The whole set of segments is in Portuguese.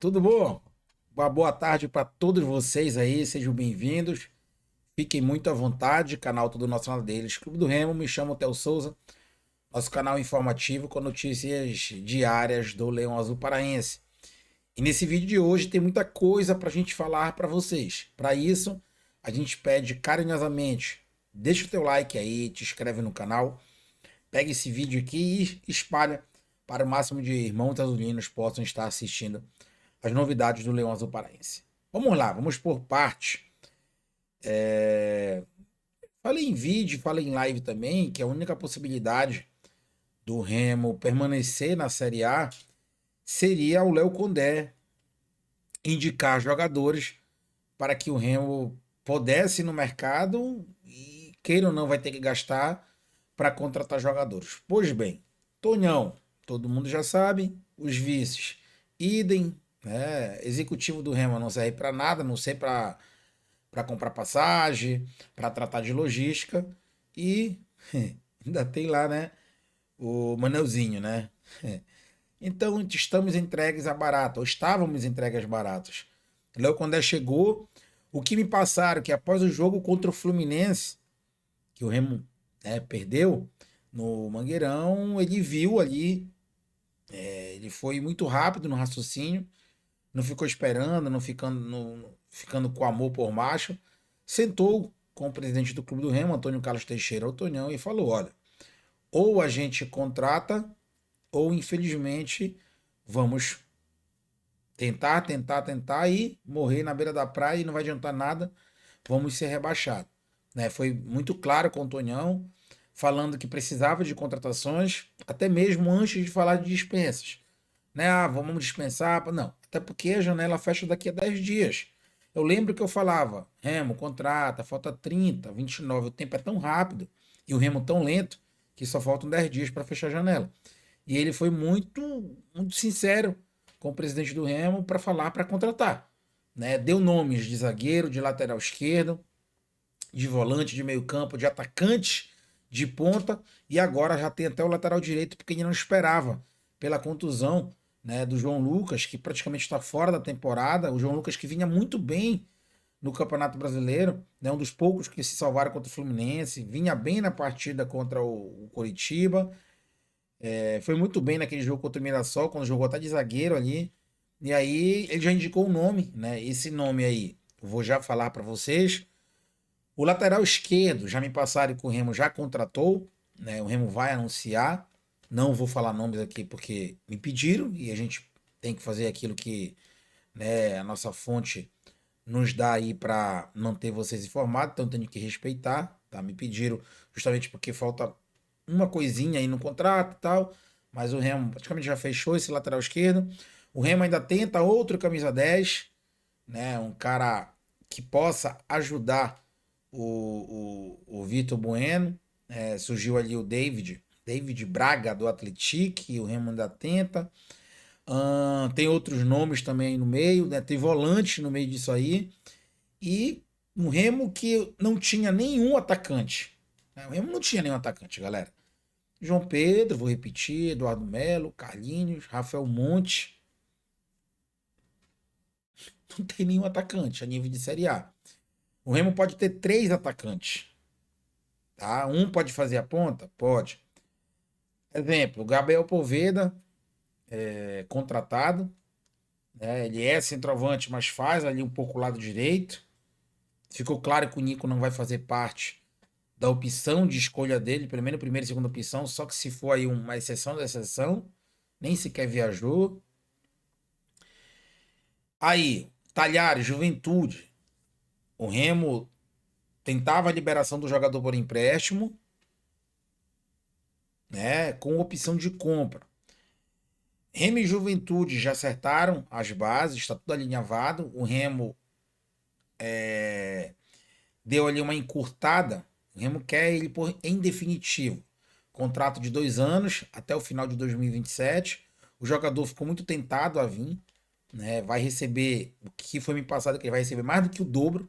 Tudo bom? Uma boa tarde para todos vocês aí, sejam bem-vindos. Fiquem muito à vontade, canal Tudo Nacional deles, Clube do Remo, me chamo Theo Souza, nosso canal informativo com notícias diárias do Leão Azul Paraense. E nesse vídeo de hoje tem muita coisa para a gente falar para vocês. Para isso, a gente pede carinhosamente, deixa o teu like aí, te inscreve no canal, pega esse vídeo aqui e espalha para o máximo de irmãos azulinos possam estar assistindo as novidades do Leão Azul Paraense. Vamos lá, vamos por parte. Falei em vídeo, falei em live também, que a única possibilidade do Remo permanecer na Série A seria o Léo Condé indicar jogadores para que o Remo pudesse ir no mercado e, queira ou não, vai ter que gastar para contratar jogadores. Pois bem, Tonhão, todo mundo já sabe, os vices, idem, né? Executivo do Remo não serve para nada, não sei para comprar passagem, para tratar de logística e ainda tem lá, né, o Manelzinho, né? Então estamos entregues a barato, ou estávamos entregues baratas. Léo Condé chegou, o que me passaram que após o jogo contra o Fluminense, que o Remo, né, perdeu no Mangueirão, ele viu ali, ele foi muito rápido no raciocínio, não ficou esperando, não ficando, ficando com amor por macho, sentou com o presidente do Clube do Remo, Antônio Carlos Teixeira Otonhão, e falou: olha, ou a gente contrata, ou infelizmente vamos tentar e morrer na beira da praia e não vai adiantar nada, vamos ser rebaixados. Né? Foi muito claro com o Tonhão, falando que precisava de contratações, até mesmo antes de falar de dispensas. Né? Ah, vamos dispensar. Não, até porque a janela fecha daqui a 10 dias. Eu lembro que eu falava, Remo, contrata, falta 30, 29, o tempo é tão rápido e o Remo tão lento que só faltam 10 dias para fechar a janela. E ele foi muito sincero com o presidente do Remo para falar para contratar. Né? Deu nomes de zagueiro, de lateral esquerdo, de volante, de meio campo, de atacante, de ponta, e agora já tem até o lateral direito, porque ele não esperava pela contusão, né, do João Lucas, que praticamente está fora da temporada. O João Lucas que vinha muito bem no Campeonato Brasileiro, né, um dos poucos que se salvaram contra o Fluminense, vinha bem na partida contra o Coritiba, foi muito bem naquele jogo contra o Mirassol, quando jogou até de zagueiro ali. E aí ele já indicou o nome, né? Esse nome aí, eu vou já falar para vocês. O lateral esquerdo, já me passaram que o Remo já contratou, né? O Remo vai anunciar. Não vou falar nomes aqui porque me pediram e a gente tem que fazer aquilo que, né, a nossa fonte nos dá aí para manter vocês informados, então tenho que respeitar, tá? Me pediram justamente porque falta uma coisinha aí no contrato e tal, mas o Remo praticamente já fechou esse lateral esquerdo. O Remo ainda tenta outro camisa 10, né? Um cara que possa ajudar o Vitor Bueno. Surgiu ali o David Braga do Atlético, o Remo ainda tenta. Tem outros nomes também no meio, né? Tem volante no meio disso aí. E um Remo que não tinha nenhum atacante. Né? O Remo não tinha nenhum atacante, galera. João Pedro, vou repetir, Eduardo Melo, Carlinhos, Rafael Monte. Não tem nenhum atacante a nível de Série A. O Remo pode ter três atacantes. Tá? Um pode fazer a ponta? Pode. Exemplo, Gabriel Poveda, contratado. Né? Ele é centroavante, mas faz ali um pouco o lado direito. Ficou claro que o Nico não vai fazer parte da opção de escolha dele, pelo menos primeira e segunda opção, só que se for aí uma exceção da exceção, nem sequer viajou. Aí, Talhares, Juventude. O Remo tentava a liberação do jogador por empréstimo, né, com opção de compra. Remo e Juventude já acertaram as bases, está tudo alinhavado. O Remo deu ali uma encurtada. O Remo quer ele por em definitivo. Contrato de 2 anos até o final de 2027. O jogador ficou muito tentado a vir, né? Vai receber o que foi me passado que ele vai receber mais do que o dobro,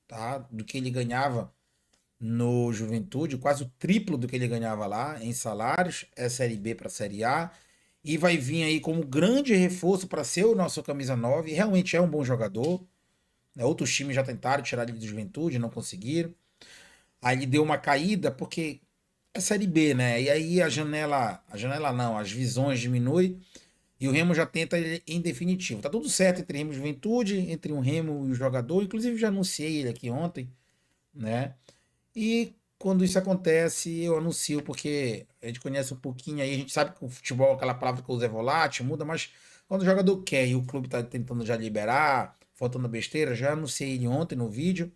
tá? Do que ele ganhava no Juventude, quase o triplo do que ele ganhava lá em salários. É Série B para Série A. e vai vir aí como grande reforço para ser o nosso camisa 9. E realmente é um bom jogador, né? Outros times já tentaram tirar ele do Juventude, não conseguiram. Aí ele deu uma caída porque é Série B, né? E aí a janela não, as visões diminuem e o Remo já tenta ele em definitivo. Tá tudo certo entre Remo e Juventude, entre o Remo e o jogador. Inclusive já anunciei ele aqui ontem, né? E quando isso acontece, eu anuncio, porque a gente conhece um pouquinho aí, a gente sabe que o futebol, aquela palavra que eu uso é volátil, muda, mas quando o jogador quer e o clube tá tentando já liberar, faltando besteira, já anunciei ele ontem no vídeo,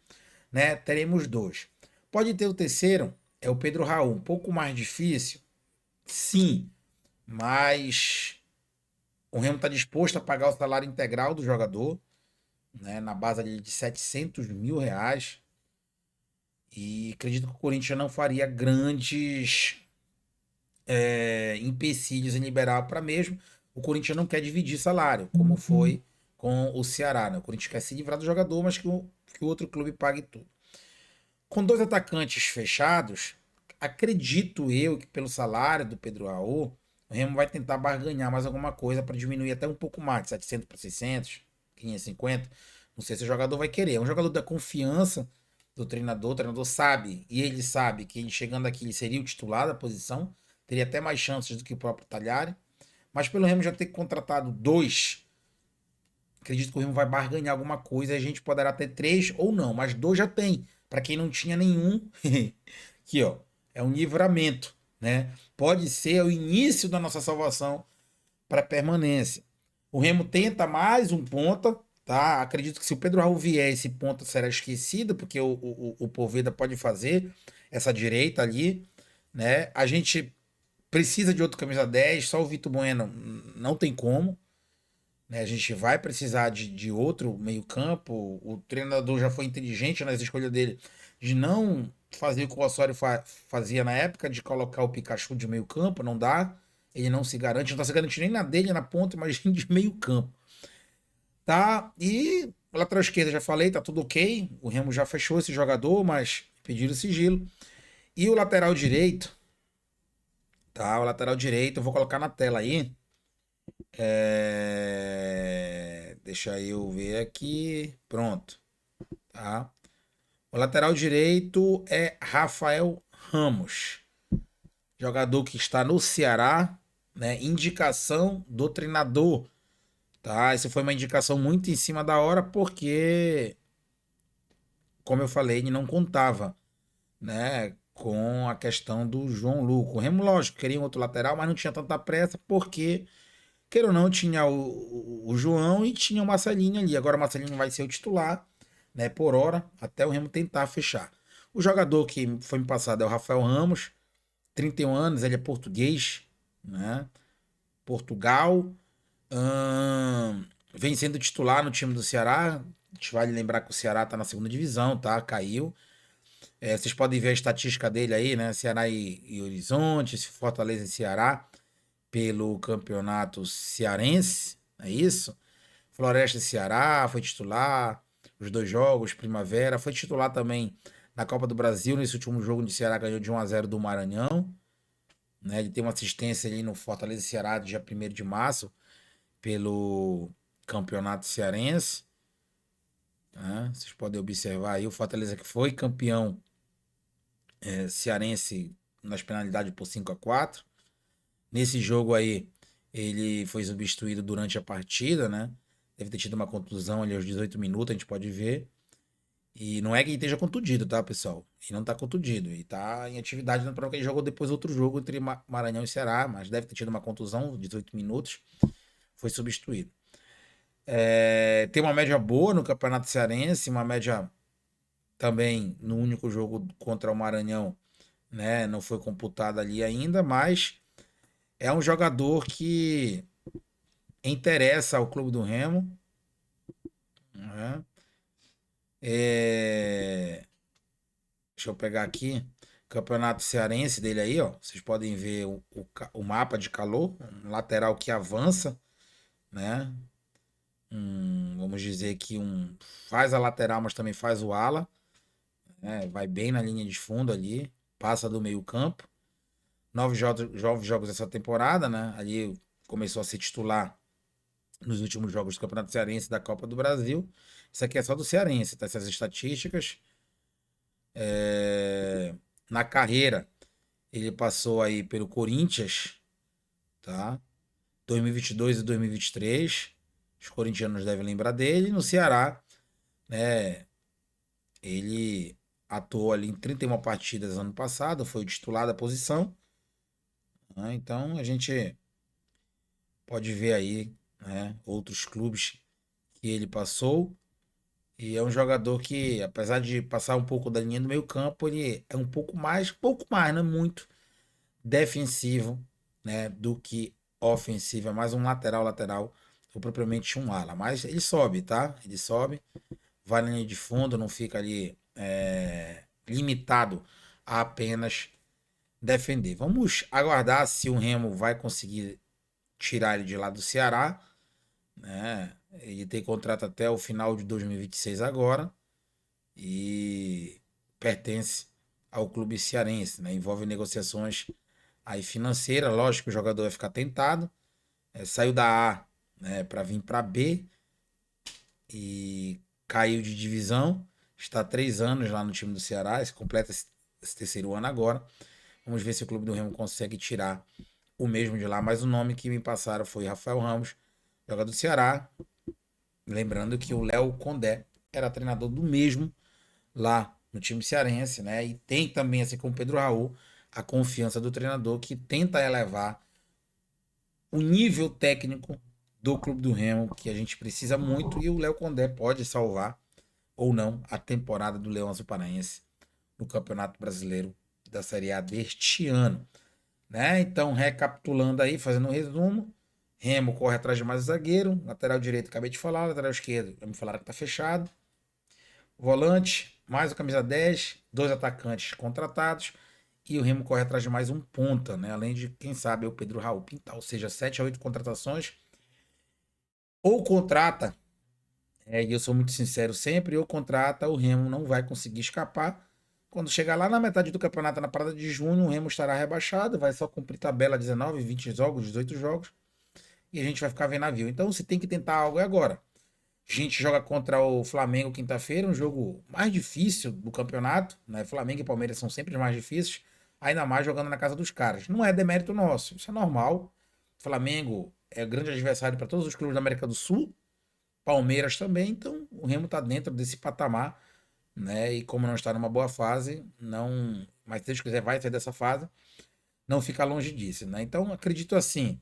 né? Teremos dois. Pode ter o terceiro, é o Pedro Raul, um pouco mais difícil, sim, mas o Remo está disposto a pagar o salário integral do jogador, né? Na base ali de 700 mil reais. E acredito que o Corinthians não faria grandes empecilhos em liberar para mesmo. O Corinthians não quer dividir salário, como foi com o Ceará, né? O Corinthians quer se livrar do jogador, mas que o outro clube pague tudo. Com dois atacantes fechados, acredito eu que pelo salário do Pedro Raul, o Remo vai tentar barganhar mais alguma coisa para diminuir até um pouco mais, de 700 para 600, 550. Não sei se o jogador vai querer. É um jogador da confiança do treinador. O treinador sabe, e ele sabe que ele chegando aqui ele seria o titular da posição. Teria até mais chances do que o próprio Talhari. Mas pelo Remo já ter contratado dois, acredito que o Remo vai barganhar alguma coisa. A gente poderá ter três ou não, mas dois já tem. Para quem não tinha nenhum, aqui ó, é um livramento, né? Pode ser o início da nossa salvação para permanência. O Remo tenta mais um ponta, tá? Acredito que se o Pedro Raul vier, esse ponta será esquecido, porque o Poveda pode fazer essa direita ali, né? A gente precisa de outro camisa 10, só o Vitor Bueno não tem como, né? A gente vai precisar de outro meio-campo. O treinador já foi inteligente nas escolhas dele de não fazer o que o Osório fazia na época, de colocar o Pikachu de meio-campo, não dá. Ele não se garante, não está se garantindo nem na dele, na ponta, mas de meio-campo. Tá? E lateral esquerda, já falei, tá tudo ok. O Remo já fechou esse jogador, mas pediram sigilo. E o lateral direito, tá? O lateral direito, eu vou colocar na tela aí. Deixa eu ver aqui. Pronto, tá? O lateral direito é Rafael Ramos, jogador que está no Ceará, né? Indicação do treinador, tá? Essa foi uma indicação muito em cima da hora, porque, como eu falei, ele não contava, né? Com a questão do João Lucas. O Remo, lógico, queria um outro lateral, mas não tinha tanta pressa, porque queira ou não, tinha o João e tinha o Marcelinho ali. Agora o Marcelinho vai ser o titular, né, por hora, até o Remo tentar fechar. O jogador que foi me passado é o Rafael Ramos, 31 anos, ele é português, né? Portugal. Vem sendo titular no time do Ceará. A gente vale lembrar que o Ceará tá na segunda divisão, tá? Caiu. Vocês podem ver a estatística dele aí, né? Ceará e Horizonte, Fortaleza e Ceará pelo campeonato cearense, é isso? Floresta e Ceará, foi titular, os dois jogos, Primavera, foi titular também na Copa do Brasil, nesse último jogo onde o Ceará ganhou de 1-0 do Maranhão, né? Ele tem uma assistência ali no Fortaleza e Ceará dia 1º de março, pelo campeonato cearense, né? Vocês podem observar aí o Fortaleza que foi campeão cearense nas penalidades por 5-4. Nesse jogo aí, ele foi substituído durante a partida, né? Deve ter tido uma contusão ali aos 18 minutos, a gente pode ver. E não é que ele esteja contundido, tá, pessoal? Ele não tá contundido. Ele tá em atividade natural, que ele jogou depois outro jogo entre Maranhão e Ceará, mas deve ter tido uma contusão, 18 minutos, foi substituído. Tem uma média boa no Campeonato Cearense, uma média também no único jogo contra o Maranhão, né? Não foi computada ali ainda, mas é um jogador que interessa ao Clube do Remo, né? É, Deixa eu pegar aqui. Campeonato Cearense dele aí, ó. Vocês podem ver o mapa de calor. Um lateral que avança, né? Vamos dizer que faz a lateral, mas também faz o ala, né? Vai bem na linha de fundo ali. Passa do meio campo. 9 jogos essa temporada, né? Ali começou a ser titular nos últimos jogos do Campeonato Cearense e da Copa do Brasil. Isso aqui é só do Cearense, tá? Essas estatísticas. Na carreira, ele passou aí pelo Corinthians, tá? 2022 e 2023. Os corintianos devem lembrar dele. No Ceará, né? Ele atuou ali em 31 partidas ano passado, foi o titular da posição, né? Então a gente pode ver aí, né, outros clubes que ele passou. E é um jogador que, apesar de passar um pouco da linha do meio campo, ele é pouco mais, não é muito defensivo, né, do que ofensivo. É mais um lateral, ou propriamente um ala. Mas ele sobe, tá? Ele sobe, vai na linha de fundo, não fica ali limitado a apenas defender. Vamos aguardar se o Remo vai conseguir tirar ele de lá do Ceará, né? Ele tem contrato até o final de 2026 agora e pertence ao clube cearense, né? Envolve negociações aí financeiras, lógico que o jogador vai ficar tentado, saiu da A, né, para vir para B e caiu de divisão, está há 3 anos lá no time do Ceará, completa esse terceiro ano agora. Vamos ver se o clube do Remo consegue tirar o mesmo de lá, mas o nome que me passaram foi Rafael Ramos, jogador do Ceará. Lembrando que o Léo Condé era treinador do mesmo lá no time cearense, né? E tem também, assim como o Pedro Raul, a confiança do treinador que tenta elevar o nível técnico do Clube do Remo, que a gente precisa muito, e o Léo Condé pode salvar ou não a temporada do Leão Azul Paraense no Campeonato Brasileiro da Série A deste ano, né? Então, recapitulando aí, fazendo um resumo, Remo corre atrás de mais zagueiro, lateral direito acabei de falar, lateral esquerdo, me falaram que tá fechado. Volante, mais o camisa 10, dois atacantes contratados e o Remo corre atrás de mais um ponta, né? Além de, quem sabe, o Pedro Raul pintar, ou seja, 7 a 8 contratações. Ou contrata, e eu sou muito sincero sempre, ou contrata, o Remo não vai conseguir escapar. Quando chegar lá na metade do campeonato, na parada de junho, o Remo estará rebaixado, vai só cumprir tabela 19, 20 jogos, 18 jogos, e a gente vai ficar vendo navio. Então, se tem que tentar algo é agora. A gente joga contra o Flamengo quinta-feira, um jogo mais difícil do campeonato, né? Flamengo e Palmeiras são sempre os mais difíceis, ainda mais jogando na casa dos caras. Não é demérito nosso, isso é normal. Flamengo é grande adversário para todos os clubes da América do Sul, Palmeiras também, então o Remo está dentro desse patamar, né? E como não está numa boa fase, não, mas se Deus quiser vai sair dessa fase, não fica longe disso, né? Então acredito assim,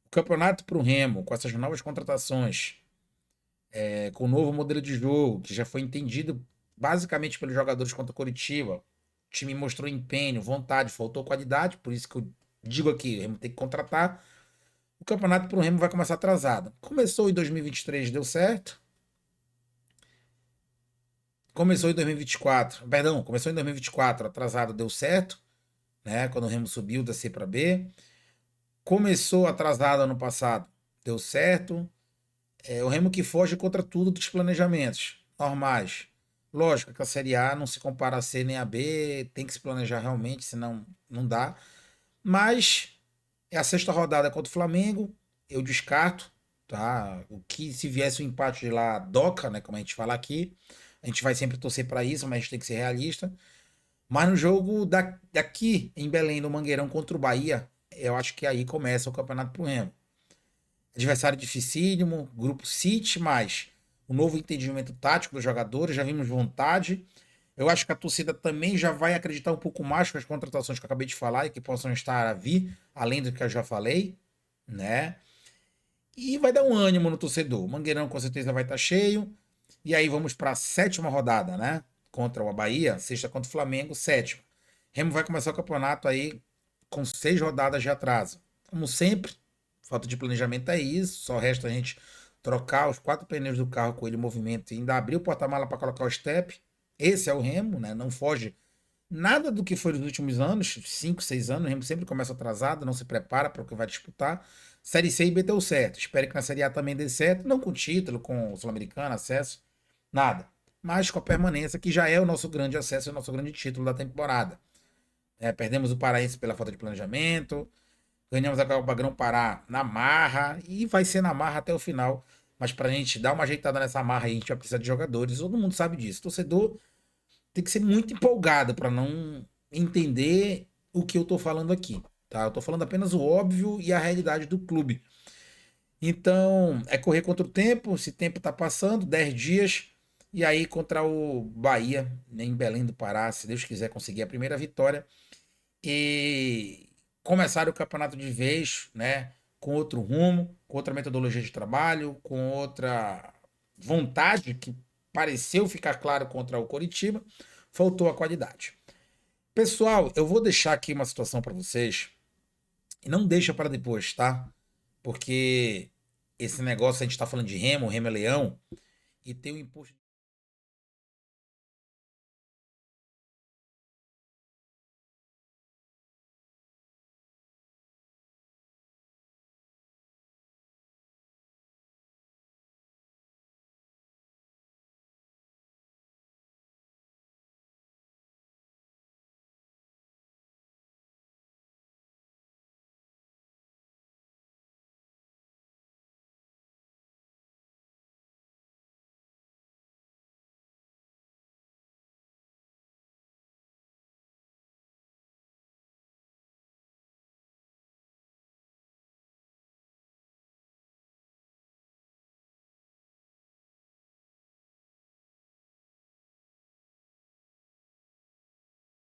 o campeonato para o Remo com essas novas contratações, com o novo modelo de jogo, que já foi entendido basicamente pelos jogadores contra o Coritiba. O time mostrou empenho, vontade, faltou qualidade, por isso que eu digo aqui, o Remo tem que contratar. O campeonato para o Remo vai começar atrasado. Começou em 2023, deu certo. Começou em 2024, perdão, começou em 2024, atrasado, deu certo, né? Quando o Remo subiu da C para B. Começou atrasado ano passado, deu certo. É o Remo que foge contra tudo dos planejamentos normais. Lógico que a Série A não se compara a C nem a B, tem que se planejar realmente, senão não dá. Mas é a sexta rodada contra o Flamengo, eu descarto, tá? O que se viesse o empate de lá, doca, né? Como a gente fala aqui. A gente vai sempre torcer para isso, mas a gente tem que ser realista. Mas no jogo daqui em Belém, no Mangueirão contra o Bahia, eu acho que aí começa o campeonato pro Remo. Adversário dificílimo, grupo City, mas o novo entendimento tático dos jogadores, já vimos vontade. Eu acho que a torcida também já vai acreditar um pouco mais com as contratações que eu acabei de falar e que possam estar a vir, além do que eu já falei, né? E vai dar um ânimo no torcedor. O Mangueirão com certeza vai estar cheio. E aí vamos para a sétima rodada, né? Contra o Bahia, sexta contra o Flamengo, sétima. Remo vai começar o campeonato aí com 6 rodadas de atraso. Como sempre, falta de planejamento é isso. Só resta a gente trocar os 4 pneus do carro com ele em movimento e ainda abrir o porta-mala para colocar o step. Esse é o Remo, né? Não foge nada do que foi nos últimos anos, 5, 6 anos. O Remo sempre começa atrasado, não se prepara para o que vai disputar. Série C e B deu certo. Espero que na Série A também dê certo. Não com título, com o Sul-Americano, acesso, nada. Mas com a permanência, que já é o nosso grande acesso, o nosso grande título da temporada. Perdemos o Paraense pela falta de planejamento. Ganhamos a Copa Grão-Pará na marra e vai ser na marra até o final. Mas pra gente dar uma ajeitada nessa marra aí, a gente vai precisar de jogadores. Todo mundo sabe disso. Torcedor tem que ser muito empolgado para não entender o que eu tô falando aqui, tá? Eu tô falando apenas o óbvio e a realidade do clube. Então, é correr contra o tempo. Esse tempo tá passando, 10 dias. E aí, contra o Bahia, né, em Belém do Pará, se Deus quiser conseguir a primeira vitória. E começar o campeonato de vez, né? Com outro rumo, com outra metodologia de trabalho, com outra vontade que pareceu ficar claro contra o Coritiba. Faltou a qualidade. Pessoal, eu vou deixar aqui uma situação para vocês. E não deixa para depois, tá? Porque esse negócio, a gente tá falando de Remo, Remo é leão, e tem o imposto.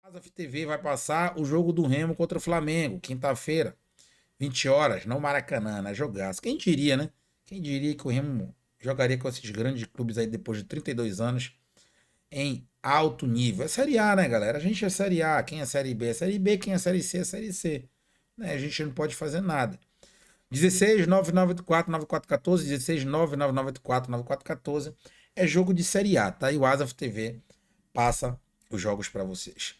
A TV vai passar o jogo do Remo contra o Flamengo, quinta-feira, 20 horas, no Maracanã, né? Jogaço. Quem diria, né? Quem diria que o Remo jogaria com esses grandes clubes aí depois de 32 anos em alto nível? É Série A, né, galera? A gente é Série A. Quem é Série B é Série B. Quem é Série C é Série C. Né? A gente não pode fazer nada. 16 9984 9414, 16 99984 9414 é jogo de Série A, tá? E o Asaf TV passa os jogos para vocês.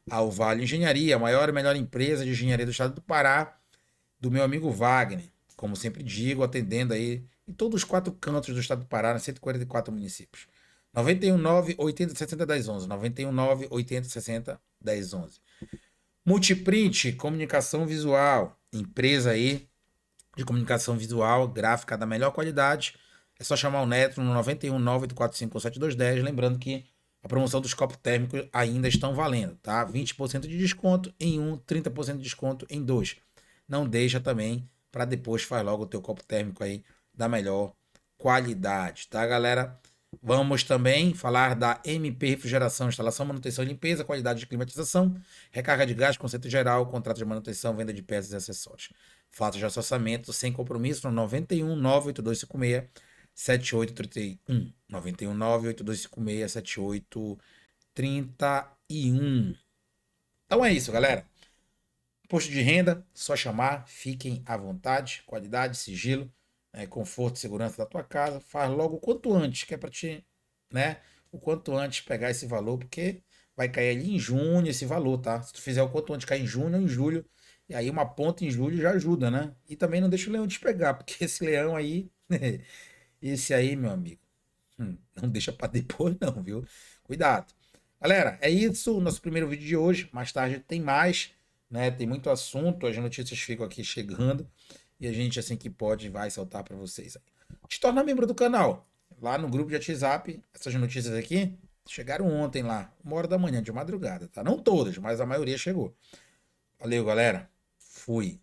A Vale Engenharia, a maior e melhor empresa de engenharia do estado do Pará, do meu amigo Wagner. Como sempre digo, atendendo aí em todos os 4 cantos do estado do Pará, nos 144 municípios. 919 80 60 1011. 919 80 60 1011. Multiprint, comunicação visual, empresa aí de comunicação visual, gráfica da melhor qualidade. É só chamar o Neto no 919 845 7210. Lembrando que a promoção dos copos térmicos ainda estão valendo, tá? 20% de desconto em um, 30% de desconto em dois. Não deixa também para depois faz logo o teu copo térmico aí da melhor qualidade, tá, galera? Vamos também falar da MP Refrigeração, instalação, manutenção e limpeza, qualidade de climatização, recarga de gás, conceito geral, contrato de manutenção, venda de peças e acessórios. Fatos de orçamento sem compromisso no 91 98256 7831. 91 98256 7831. Então é isso, galera. Posto de renda, só chamar, fiquem à vontade, qualidade, sigilo, conforto e segurança da tua casa. Faz logo o quanto antes, que é para te, né, o quanto antes pegar esse valor, porque vai cair ali em junho esse valor, tá? Se tu fizer o quanto antes cair em junho ou em julho, e aí uma ponta em julho já ajuda, né? E também não deixa o leão te pegar, porque esse leão aí, esse aí, meu amigo, não deixa para depois não, viu? Cuidado. Galera, é isso, o nosso primeiro vídeo de hoje. Mais tarde tem mais, né? Tem muito assunto, as notícias ficam aqui chegando e a gente, assim que pode, vai soltar para vocês aí. Te torna membro do canal. Lá no grupo de WhatsApp, essas notícias aqui chegaram ontem lá, 1 hora da manhã, de madrugada, tá? Não todas, mas a maioria chegou. Valeu, galera. Fui.